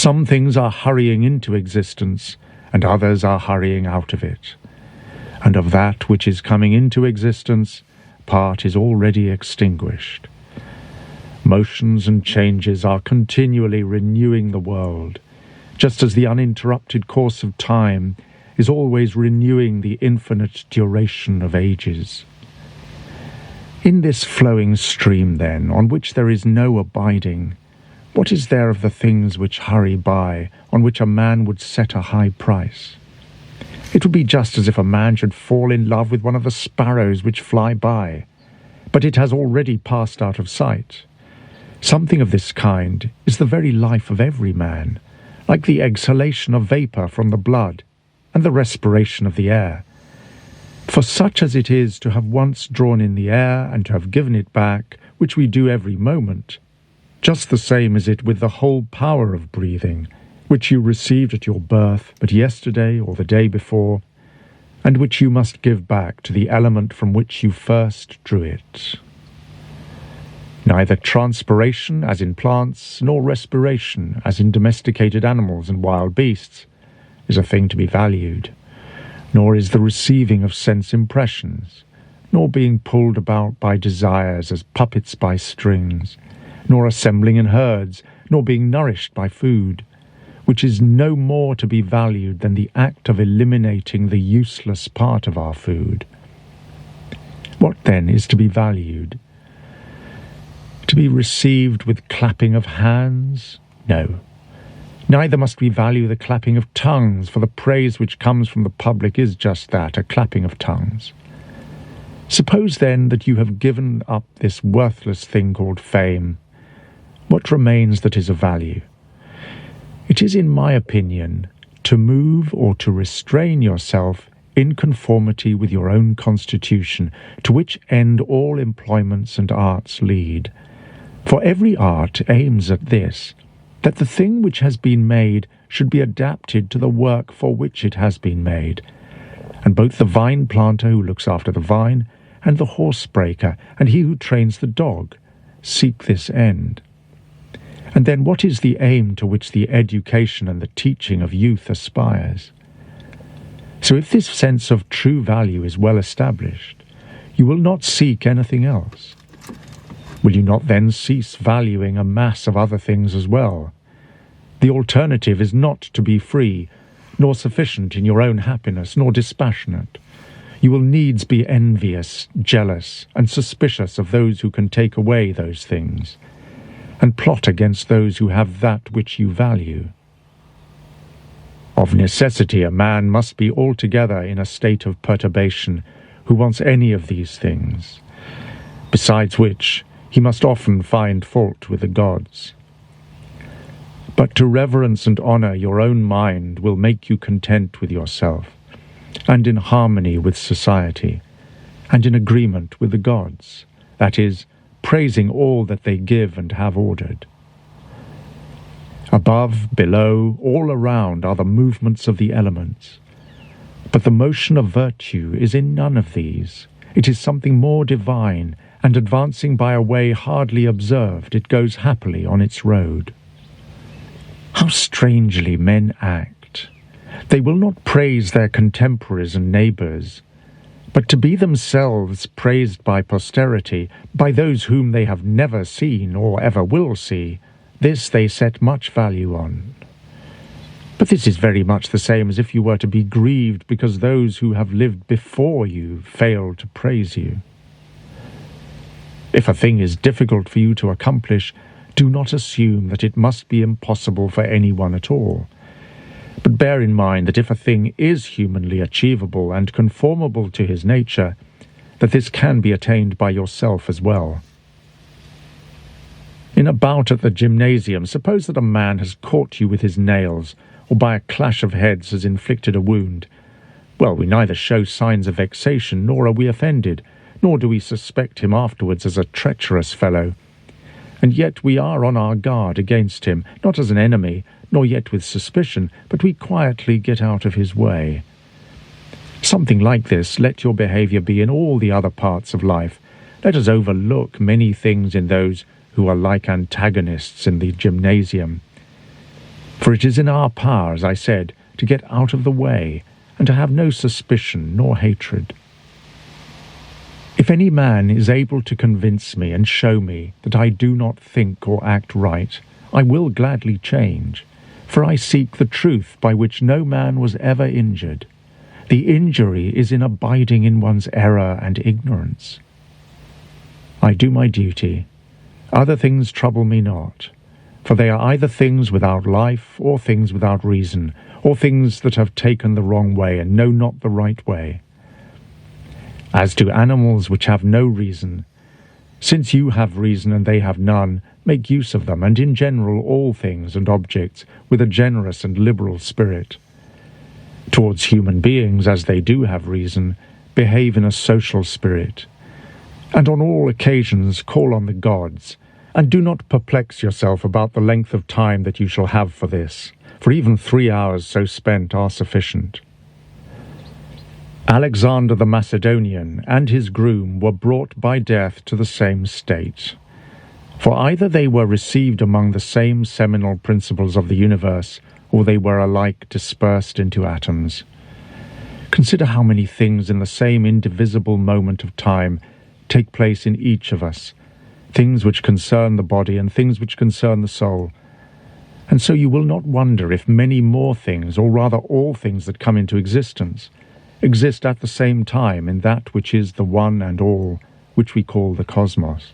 Some things are hurrying into existence, and others are hurrying out of it. And of that which is coming into existence, part is already extinguished. Motions and changes are continually renewing the world, just as the uninterrupted course of time is always renewing the infinite duration of ages. In this flowing stream, then, on which there is no abiding, what is there of the things which hurry by, on which a man would set a high price? It would be just as if a man should fall in love with one of the sparrows which fly by, but it has already passed out of sight. Something of this kind is the very life of every man, like the exhalation of vapour from the blood and the respiration of the air. For such as it is to have once drawn in the air and to have given it back, which we do every moment, just the same is it with the whole power of breathing, which you received at your birth but yesterday or the day before, and which you must give back to the element from which you first drew it. Neither transpiration, as in plants, nor respiration, as in domesticated animals and wild beasts, is a thing to be valued, nor is the receiving of sense impressions, nor being pulled about by desires as puppets by strings, nor assembling in herds, nor being nourished by food, which is no more to be valued than the act of eliminating the useless part of our food. What then is to be valued? To be received with clapping of hands? No. Neither must we value the clapping of tongues, for the praise which comes from the public is just that, a clapping of tongues. Suppose then that you have given up this worthless thing called fame. What remains that is of value? It is, in my opinion, to move or to restrain yourself in conformity with your own constitution, to which end all employments and arts lead. For every art aims at this, that the thing which has been made should be adapted to the work for which it has been made. And both the vine planter who looks after the vine, and the horse breaker, and he who trains the dog, seek this end. And then what is the aim to which the education and the teaching of youth aspires? So if this sense of true value is well established, you will not seek anything else. Will you not then cease valuing a mass of other things as well? The alternative is not to be free, nor sufficient in your own happiness, nor dispassionate. You will needs be envious, jealous, and suspicious of those who can take away those things, and plot against those who have that which you value. Of necessity, a man must be altogether in a state of perturbation who wants any of these things, besides which he must often find fault with the gods. But to reverence and honour your own mind will make you content with yourself, and in harmony with society, and in agreement with the gods, that is, praising all that they give and have ordered. Above, below, all around are the movements of the elements, but the motion of virtue is in none of these. It is something more divine, and advancing by a way hardly observed, it goes happily on its road. How strangely men act! They will not praise their contemporaries and neighbours, but to be themselves praised by posterity, by those whom they have never seen or ever will see, this they set much value on. But this is very much the same as if you were to be grieved because those who have lived before you fail to praise you. If a thing is difficult for you to accomplish, do not assume that it must be impossible for anyone at all. But bear in mind that if a thing is humanly achievable and conformable to his nature, that this can be attained by yourself as well. In a bout at the gymnasium, suppose that a man has caught you with his nails, or by a clash of heads has inflicted a wound. Well, we neither show signs of vexation, nor are we offended, nor do we suspect him afterwards as a treacherous fellow. And yet we are on our guard against him, not as an enemy, nor yet with suspicion, but we quietly get out of his way. Something like this let your behaviour be in all the other parts of life. Let us overlook many things in those who are like antagonists in the gymnasium. For it is in our power, as I said, to get out of the way, and to have no suspicion nor hatred. If any man is able to convince me and show me that I do not think or act right, I will gladly change, for I seek the truth by which no man was ever injured. The injury is in abiding in one's error and ignorance. I do my duty. Other things trouble me not, for they are either things without life, or things without reason, or things that have taken the wrong way and know not the right way. As to animals which have no reason, since you have reason and they have none, make use of them, and in general all things and objects, with a generous and liberal spirit. Towards human beings, as they do have reason, behave in a social spirit, and on all occasions call on the gods, and do not perplex yourself about the length of time that you shall have for this, for even 3 hours so spent are sufficient. Alexander the Macedonian and his groom were brought by death to the same state, for either they were received among the same seminal principles of the universe, or they were alike dispersed into atoms. Consider how many things in the same indivisible moment of time take place in each of us, things which concern the body and things which concern the soul. And so you will not wonder if many more things, or rather all things that come into existence, exist at the same time in that which is the one and all, which we call the cosmos.